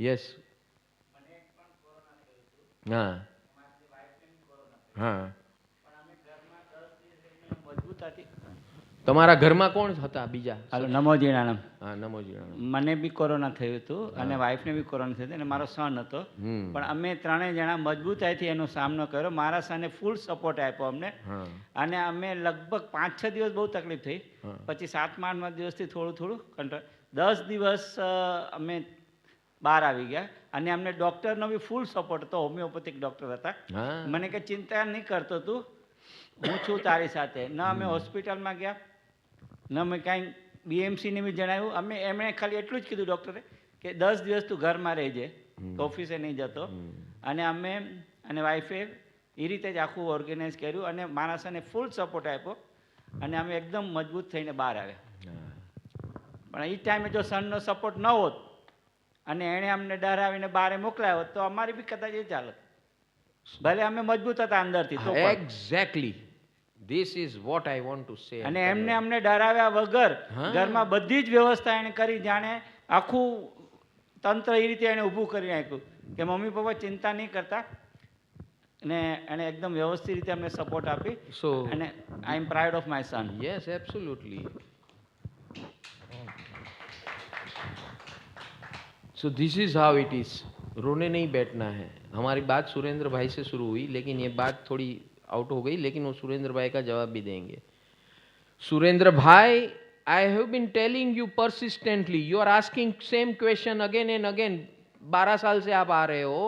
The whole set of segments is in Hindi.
યસ. હા હા. મજબૂતાથી તમારા ઘરમાં કોણ હતા બીજા? હાલો, નમોજીણાનમ. હા, નમોજી. મને બી કોરોના થયું હતું હા. અને વાઈફને બી કોરોના થયું હતું અને મારો સન હતો. હમ. પણ અમે ત્રણેય જણા મજબૂતાઈથી એનો સામનો કર્યો. મારા સને ફૂલ સપોર્ટ આપ્યો અમને. હા. અને અમે લગભગ 5-6 દિવસ બહુ તકલીફ થઈ. હા. પછી 7-8 દિવસથી થોડું થોડું કંટ્રોલ. 10 દિવસ અમે બહાર આવી ગયા અને અમને ડૉક્ટરનો બી ફૂલ સપોર્ટ હતો. હોમિયોપેથિક ડૉક્ટર હતા. હા. મને કંઈ ચિંતા નહીં કરતો તું, હું છું તારી સાથે. ન અમે હોસ્પિટલમાં ગયા, ન મેં કાંઈ બીએમસીને બી જણાવ્યું. એમણે ખાલી એટલું જ કીધું ડૉક્ટરે કે 10 દિવસ તું ઘરમાં રહેજે, ઓફિસે નહીં જતો. અને અમે અને વાઈફે એ રીતે જ આખું ઓર્ગેનાઇઝ કર્યું અને મારા સાને ફૂલ સપોર્ટ આપ્યો અને અમે એકદમ મજબૂત થઈને બહાર આવ્યા. પણ એ ટાઈમે જો સનનો સપોર્ટ ન હોત અને એણે અમને ડરાવીને બહાર મોકલાવ્યો તો અમારી બી કદાચ એ ચાલત. ભલે અમે મજબૂત હતા અંદરથી તો પણ. Exactly, this is what I want to say. અને એમને અમને ડરાવ્યા વગર ઘરમાં બધી જ વ્યવસ્થા એને કરી, જાણે આખું તંત્ર એ રીતે એને ઊભું કરી નાખ્યું કે મમ્મી પપ્પા ચિંતા નહીં કરતા. અને એણે એકદમ વ્યવસ્થિત રીતે અમને સપોર્ટ આપી. સો અને I am proud of my son. Yes, absolutely. So this is how it is. रोने नहीं बैठना है. हमारी बात सुरेंद्र भाई से शुरू हुई, लेकिन ये बात थोड़ी आउट हो गई, लेकिन वो सुरेंद्र भाई का जवाब भी देंगे. सुरेंद्र भाई, I have been telling you persistently, you are asking same question again and again. 12 साल से आप आ रहे हो,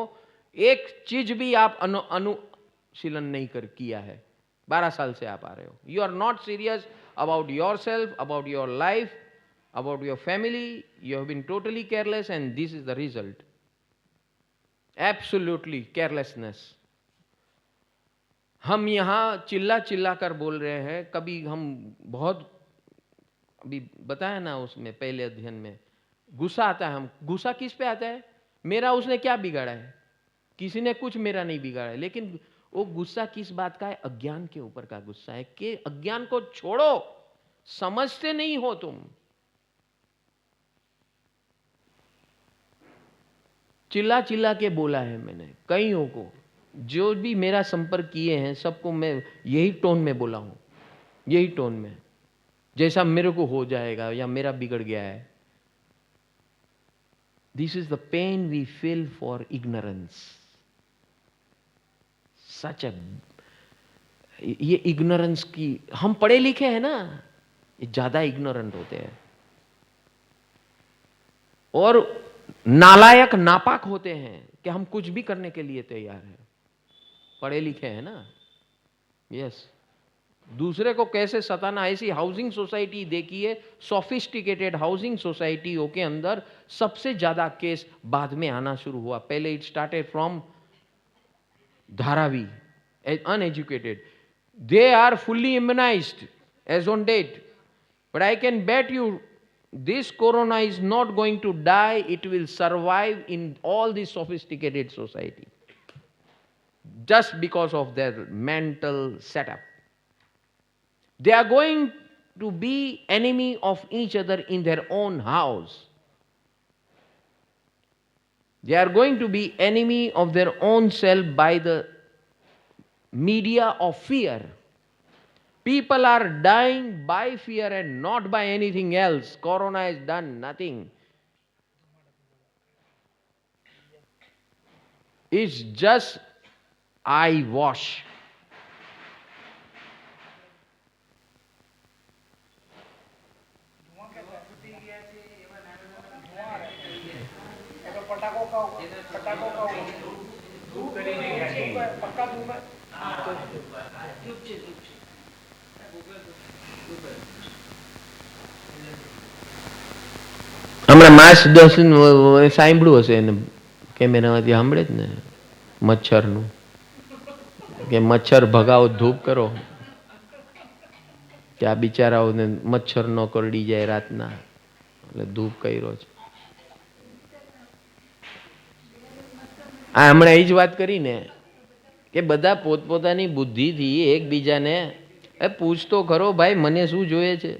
एक चीज भी आप अनुशीलन नहीं कर किया है. 12 साल से आप आ रहे हो. You are not serious about yourself, about your life, about your family. You have been totally careless, and this is the result. Absolutely carelessness. हम यहाँ चिल्ला चिल्ला कर बोल रहे हैं. कभी हम बहुत, अभी बताया ना उसमें पहले अध्ययन में, गुस्सा आता है. हम गुस्सा किस पे आता है? मेरा उसने क्या बिगाड़ा है? किसी ने कुछ मेरा नहीं बिगाड़ा है. लेकिन वो गुस्सा किस बात का है? अज्ञान के ऊपर का गुस्सा है कि अज्ञान को छोड़ो, समझते नहीं हो तुम. चिल्ला चिल्ला के बोला है मैंने कईयों को, जो भी मेरा संपर्क किए हैं सबको मैं यही टोन में बोला हूं, यही टोन में, जैसा मेरे को हो जाएगा या मेरा बिगड़ गया है. This is the pain we feel for ignorance. सच ये इग्नोरेंस की, हम पढ़े लिखे हैं ना, ये ज्यादा इग्नोरेंट होते हैं और नालायक नापाक होते हैं कि हम कुछ भी करने के लिए तैयार हैं. पढ़े लिखे हैं ना. यस. दूसरे को कैसे सताना. ऐसी हाउसिंग सोसाइटी देखिए, सोफिस्टिकेटेड हाउसिंग सोसाइटियों के अंदर सबसे ज्यादा केस बाद में आना शुरू हुआ. पहले it started from Dharavi, uneducated. They are fully immunized as on date. But I can bet you this corona is not going to die. It will survive in all these sophisticated society just because of their mental setup. They are going to be enemy of each other in their own house. They are going to be enemy of their own self by the media of fear. People are dying by fear and not by anything else. Corona has done nothing. It's just eyewash. હમણાં માસ દર્શન સાંભળ્યું હશે એને કેમેરામાંથી, સાંભળે જ ને, મચ્છરનું, કે મચ્છર ભગાવો, ધૂપ કરો કે આ બિચારાઓને મચ્છર ન કરડી જાય રાતના, એટલે ધૂપ કર્યો છે. આ હમણાં એ જ વાત કરીને કે બધા પોતપોતાની બુદ્ધિથી એકબીજાને પૂછતો ખરો, ભાઈ મને શું જોઈએ છે.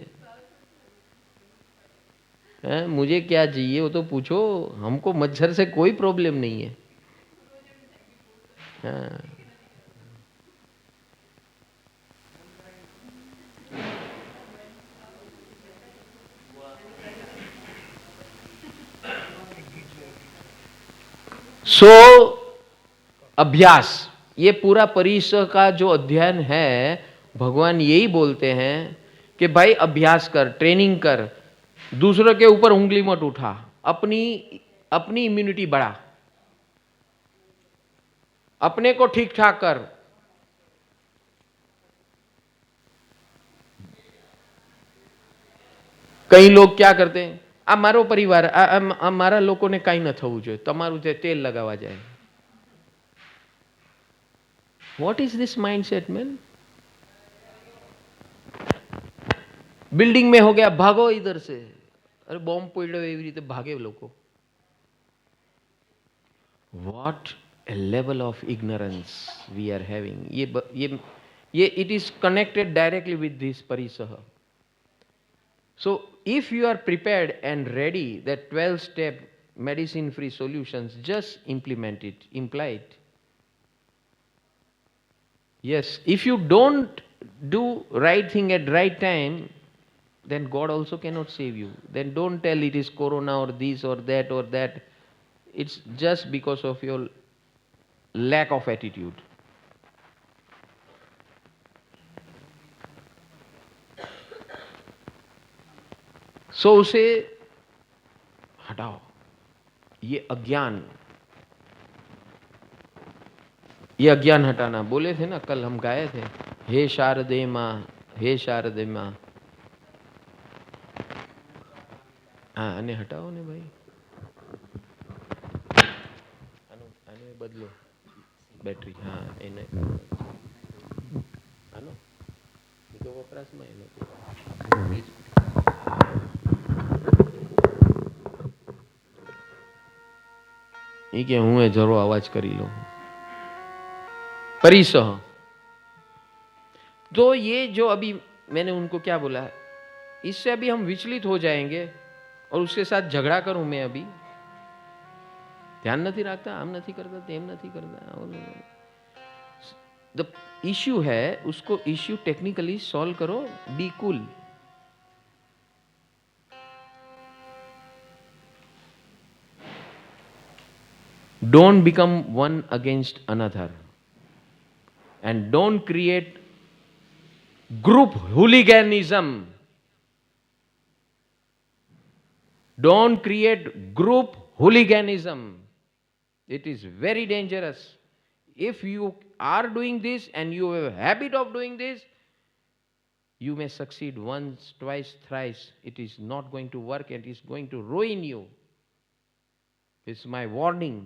मुझे क्या चाहिए वो तो पूछो, हमको मच्छर से कोई प्रॉब्लम नहीं है। हाँ। सो अभ्यास, ये पूरा परिसर का जो अध्ययन है, भगवान यही बोलते हैं कि भाई अभ्यास कर, ट्रेनिंग कर, दूसरों के ऊपर उंगली मत उठा, अपनी अपनी इम्यूनिटी बढ़ा, अपने को ठीक ठाक कर। कई लोग क्या करते हैं, आ मारो परिवार आ मारा लोगों ने कई न थवू જોઈએ, તમારું જે તેલ લગાવવા જાય। What is this mindset, man? Building में हो गया, भागो इधर से, अरे बॉम्ब પડ્યો એવી રીતે ભાગે લોકો। What a level of ignorance we are having। ये it is connected directly with this parisaha। So if you are prepared and ready, that 12-step medicine free solutions, just implement it, imply it। Yes, if you don't do right thing at right time, then God also cannot save you। Then don't tell it is corona or this or that or that। It's just because of your lack of attitude। सो उसे हटाओ, ये अज्ञान, ये अज्ञान हटाना। बोले थे ना, कल हम गाए थे, हे शारदे माँ, हे शारदे माँ। हाँ, आने हटाओ ने भाई, आने बदलो बैटरी। हाँ, એને આનો બીજો વપરાશમાં એનો એ કે હું એ જરો અવાજ કરી લઉં परिसह। तो ये जो अभी मैंने उनको क्या बोला, इससे अभी हम विचलित हो जाएंगे और उसके साथ झगड़ा करूं मैं, अभी ध्यान नहीं रखता, आम नहीं करता, तेम नहीं करता। द इश्यू है, उसको इश्यू टेक्निकली सॉल्व करो, be cool. Don't become one against another and don't create group hooliganism। don't create group hooliganism। it is very dangerous। if you are doing this and you have a habit of doing this, you may succeed once, twice, thrice, it is not going to work and it is going to ruin you। it's my warning।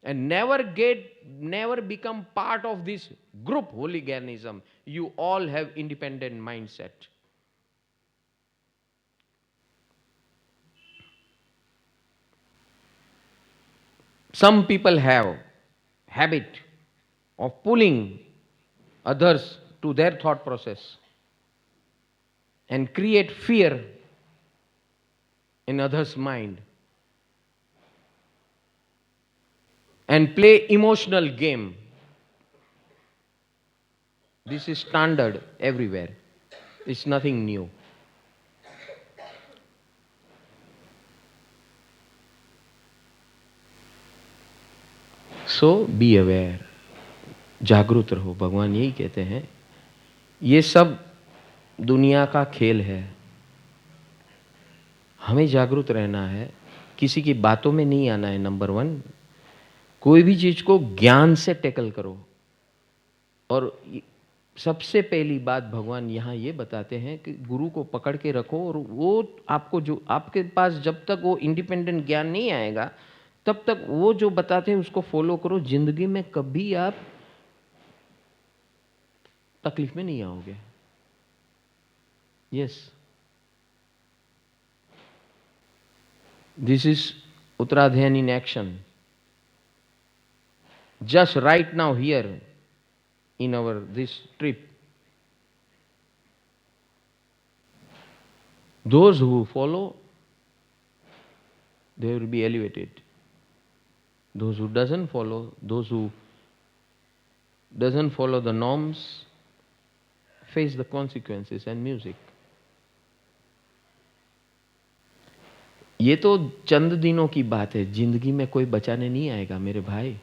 and never become part of this group hooliganism। you all have independent mindset। some people have habit of pulling others to their thought process and create fear in others mind and play emotional game। this is standard everywhere, it's nothing new। so be aware, जागरूक रहो। भगवान यही कहते हैं, ये सब दुनिया का खेल है, हमें जागरूक रहना है, किसी की बातों में नहीं आना है। नंबर 1, कोई भी चीज को ज्ञान से टैकल करो। और सबसे पहली बात भगवान यहाँ ये बताते हैं कि गुरु को पकड़ के रखो, और वो आपको जो आपके पास जब तक वो इंडिपेंडेंट ज्ञान नहीं आएगा तब तक वो जो बताते हैं उसको फॉलो करो। जिंदगी में कभी आप तकलीफ में नहीं आओगे। Yes, this is Uttaradhyayan in action. just right now here in our this trip, Those who follow, they will be elevated. Those who doesn't follow, those who doesn't follow the norms, face the consequences and music. ये तो चंद दिनों की बात है, जिंदगी में कोई बचाने नहीं आएगा मेरे भाई।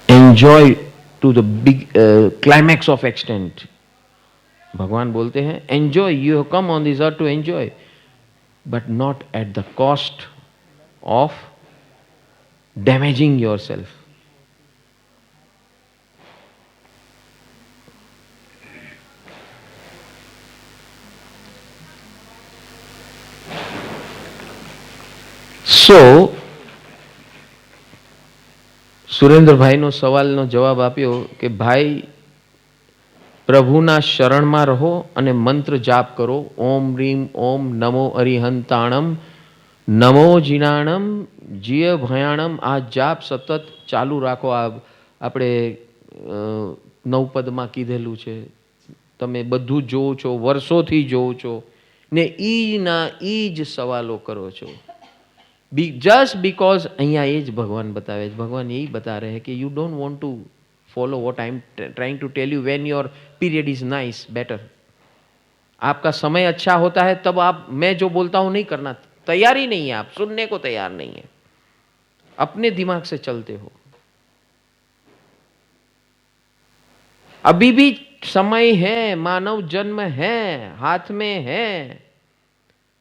Enjoy to the big climax of extent. भगवान बोलते हैं enjoy, you have come on this earth to enjoy, but not at the cost of damaging your self. So સુરેન્દ્રભાઈનો સવાલનો જવાબ આપ્યો કે ભાઈ પ્રભુના શરણમાં રહો અને મંત્ર જાપ કરો, ઓમ રીમ ઓમ નમો અરિહંતાણમ નમો જીનાણમ જીય ભયાણમ। આ જાપ સતત ચાલુ રાખો। આ આપણે નવપદમાં કીધેલું છે, તમે બધું જોવો છો, વર્ષોથી જોવો છો ને ઈના ઈ જ સવાલો કરો છો। जस्ट बिकॉज અહીંયા એ જ ભગવાન બતાવે છે। ભગવાન यही बता रहे हैं कि you don't want to follow what I am trying to tell you. When your period is nice, better, आपका समय अच्छा होता है तब आप मैं जो बोलता हूं नहीं करना तैयार ही नहीं है, आप सुनने को तैयार नहीं है, अपने दिमाग से चलते हो। अभी भी समय है, मानव जन्म है, हाथ में है।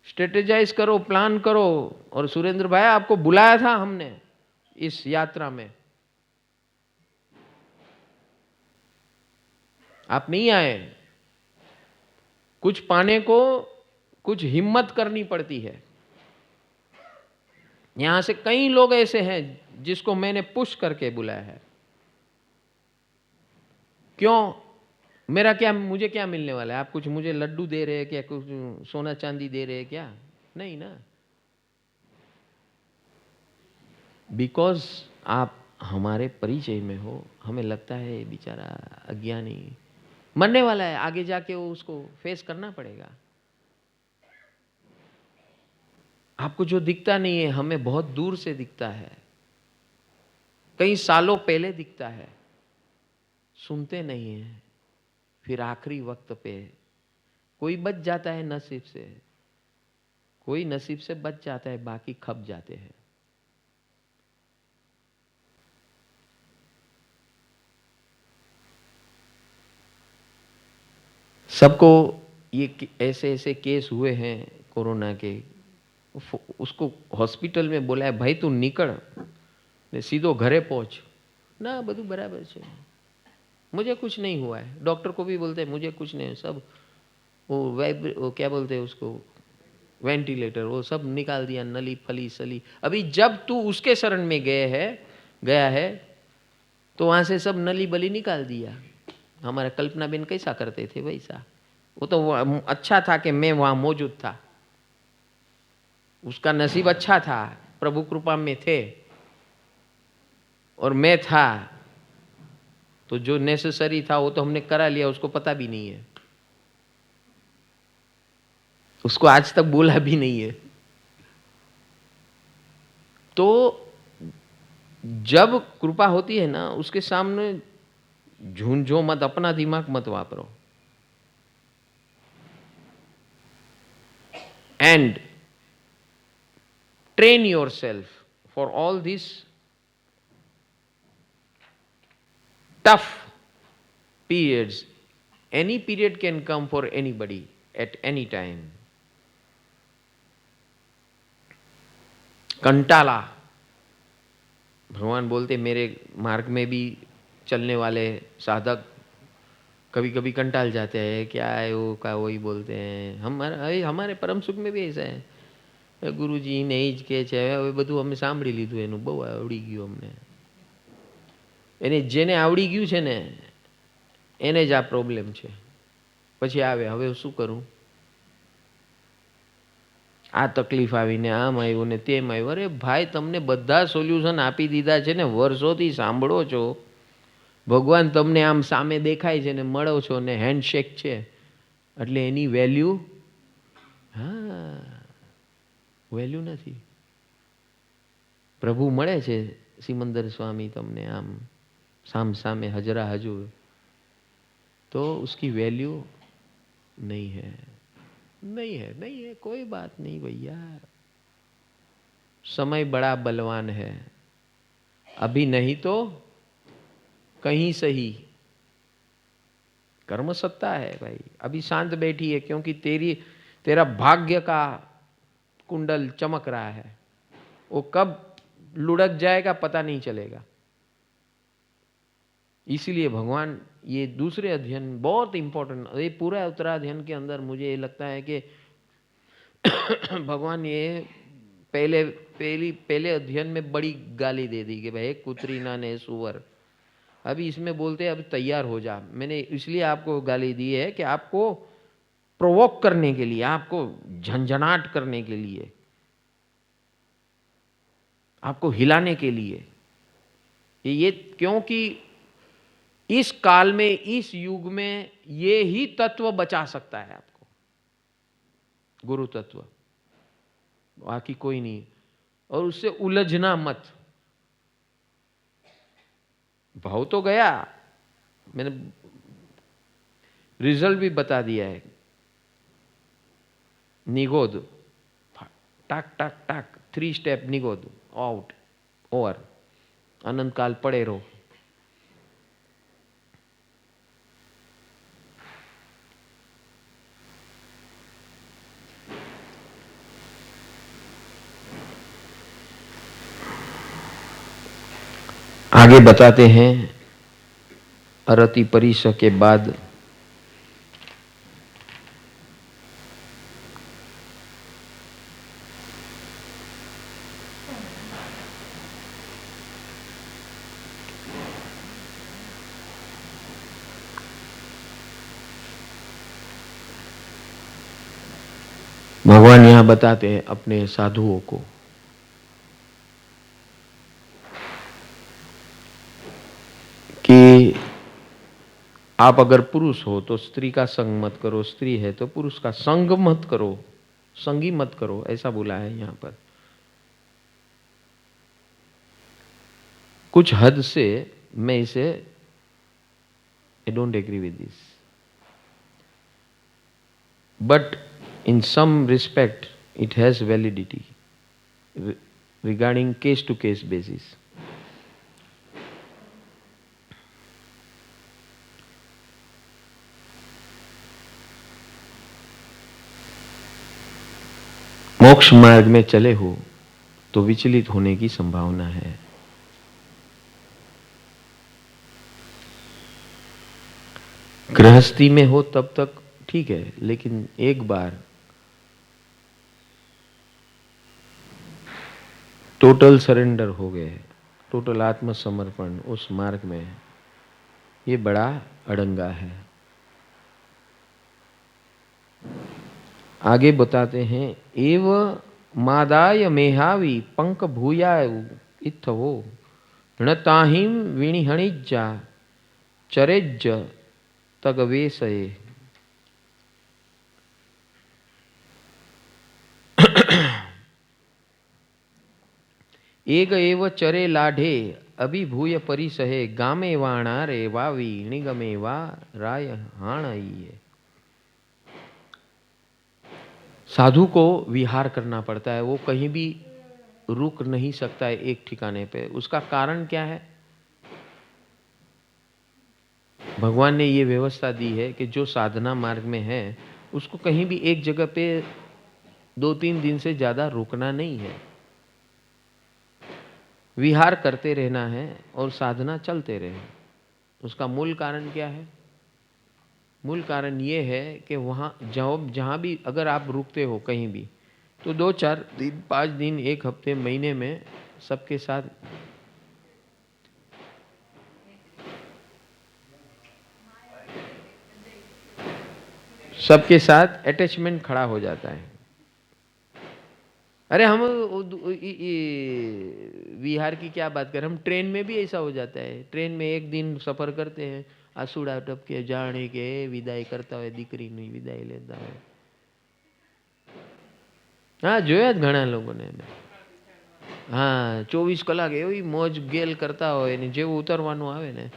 स्ट्रेटेजाइज करो, प्लान करो। और सुरेंद्र भाई आपको बुलाया था हमने इस यात्रा में, आप नहीं आए। कुछ पाने को कुछ हिम्मत करनी पड़ती है। यहां से कई लोग ऐसे हैं जिसको मैंने पुश करके बुलाया है। क्यों? मेरा क्या, मुझे क्या मिलने वाला है? आप कुछ मुझे लड्डू दे रहे हैं क्या? कुछ सोना चांदी दे रहे हैं क्या? नहीं ना। बिकॉज आप हमारे परिचय में हो, हमें लगता है बेचारा अज्ञानी मरने वाला है, आगे जाके वो उसको फेस करना पड़ेगा। आपको जो दिखता नहीं है हमें बहुत दूर से दिखता है, कई सालों पहले दिखता है। सुनते नहीं है, फिर आखिरी वक्त पे कोई बच जाता है नसीब से, कोई नसीब से बच जाता है, बाकी खप जाते हैं। सबको ये ऐसे ऐसे केस हुए हैं कोरोना के, उसको हॉस्पिटल में बोला है भाई तू निकल ने सीधो घरे पहुंच ना, बधु बराबर है, मुझे कुछ नहीं हुआ है। डॉक्टर को भी बोलते हैं मुझे कुछ नहीं है, सब वो क्या बोलते हैं उसको, वेंटिलेटर, वो सब निकाल दिया, नली फली सली। अभी जब तू उसके शरण में गया है तो वहां से सब नली बली निकाल दिया। हमारा कल्पना बेन कैसा करते थे वैसा। वो तो अच्छा था कि मैं वहां मौजूद था, उसका नसीब अच्छा था, प्रभु कृपा में थे और मैं था, तो जो नेसेसरी था वो तो हमने करा लिया, उसको पता भी नहीं है, उसको आज तक बोला भी नहीं है। तो जब कृपा होती है ना, उसके सामने झूंझो मत, अपना दिमाग मत वापरो। And train yourself for all this tough periods. Any period can come for anybody at any time. कंटाला, भगवान बोलते मेरे मार्ग में भी चलने वाले साधक कभी कभी कंटाल जाते हैं, क्या है वो का वही बोलते हैं। हमारे परम सुख में भी ऐसा है, गुरुजी ने જ કે છે, હવે બધું અમે સાંભળી લીધું, એનું બહુ આવડી ગયું અમને। એને જેને આવડી ગયું છે ને એને જ આ પ્રોબ્લેમ છે, પછી આવે હવે શું કરું। આ તકલીફ આવીને આમ આવ્યું ને તેમ આવ્યું. અરે ભાઈ, તમને બધા સોલ્યુશન આપી દીધા છે ને, વર્ષોથી સાંભળો છો. ભગવાન તમને આમ સામે દેખાય છે ને મળો છો ને હેન્ડશેક છે એટલે એની વેલ્યુ, હા, વેલ્યુ નથી. પ્રભુ મળે છે સિમંદર સ્વામી તમને આમ સામ સામે હજરા હજુર, तो उसकी वैल्यू नहीं है, नहीं है, नहीं है, कोई बात नहीं भैया. समय बड़ा बलवान है, अभी नहीं तो कहीं सही. कर्म सत्ता है भाई. अभी शांत बैठी है क्योंकि तेरा भाग्य का कुंडल चमक रहा है. वो कब लुढ़क जाएगा पता नहीं चलेगा. इसीलिए भगवान ये दूसरे अध्ययन बहुत इंपॉर्टेंट, ये पूरा उत्तराध्ययन के अंदर मुझे ये लगता है कि भगवान ये पहले अध्ययन में बड़ी गाली दे दी कि भाई कुतरी ना ने सुअर. अभी इसमें बोलते हैं अब तैयार हो जा. मैंने इसलिए आपको गाली दी है कि आपको प्रोवोक करने के लिए, आपको झंझनाट करने के लिए, आपको हिलाने के लिए. ये क्योंकि इस काल में, इस युग में ये ही तत्व बचा सकता है आपको, गुरु तत्व, बाकी कोई नहीं. और उससे उलझना मत. भाव तो गया, मैंने रिजल्ट भी बता दिया है. निगोद, टाक टाक टाक, 3 स्टेप निगोद, आउट, ओवर. अनंत काल पड़े रहो. आगे बताते हैं अरति परिस के बाद भगवान यहां बताते हैं अपने साधुओं को कि आप अगर पुरुष हो तो स्त्री का संग मत करो, स्त्री है तो पुरुष का संग मत करो, संगी मत करो, ऐसा बोला है यहां पर. कुछ हद से मैं इसे I don't agree with this, but in some respect it has validity regarding case to case basis. मोक्ष मार्ग में चले हो तो विचलित होने की संभावना है. गृहस्थी में हो तब तक ठीक है, लेकिन एक बार टोटल सरेंडर हो गए, टोटल आत्मसमर्पण उस मार्ग में, ये बड़ा अड़ंगा है. आगे बताते हैं एव मादाय मेहावी पंक भूयाय इत्थ हो न ताहिम विणिहणिज्जा चरेज्ज तगवेशये. एक एव चरे लाढे अभिभूय परिसहे गामे वाणा रे वावी निगमे वा राय हाणइये. साधु को विहार करना पड़ता है, वो कहीं भी रुक नहीं सकता है एक ठिकाने पे. उसका कारण क्या है? भगवान ने ये व्यवस्था दी है कि जो साधना मार्ग में है उसको कहीं भी एक जगह पे 2-3 दिन से ज्यादा रुकना नहीं है, विहार करते रहना है और साधना चलते रहे. उसका मूल कारण क्या है? मूल कारण ये है कि वहाँ जहाँ भी अगर आप रुकते हो कहीं भी, तो 2-4 दिन, 5 दिन, 1 हफ्ते, महीने में सबके साथ अटैचमेंट खड़ा हो जाता है. अरे हम बिहार की क्या बात करें, हम ट्रेन में भी ऐसा हो जाता है। ट्रेन में एक दिन सफर करते हैं, આસુડા ટપકે જાણે કે વિદાય કરતા હોય, દીકરીની વિદાય લેતા હોય. હા, જોયા જ ઘણા લોકોને. હા, 24 કલાક એવી મોજ ગેલ કરતા હોય ને જેવું ઉતરવાનું આવે ને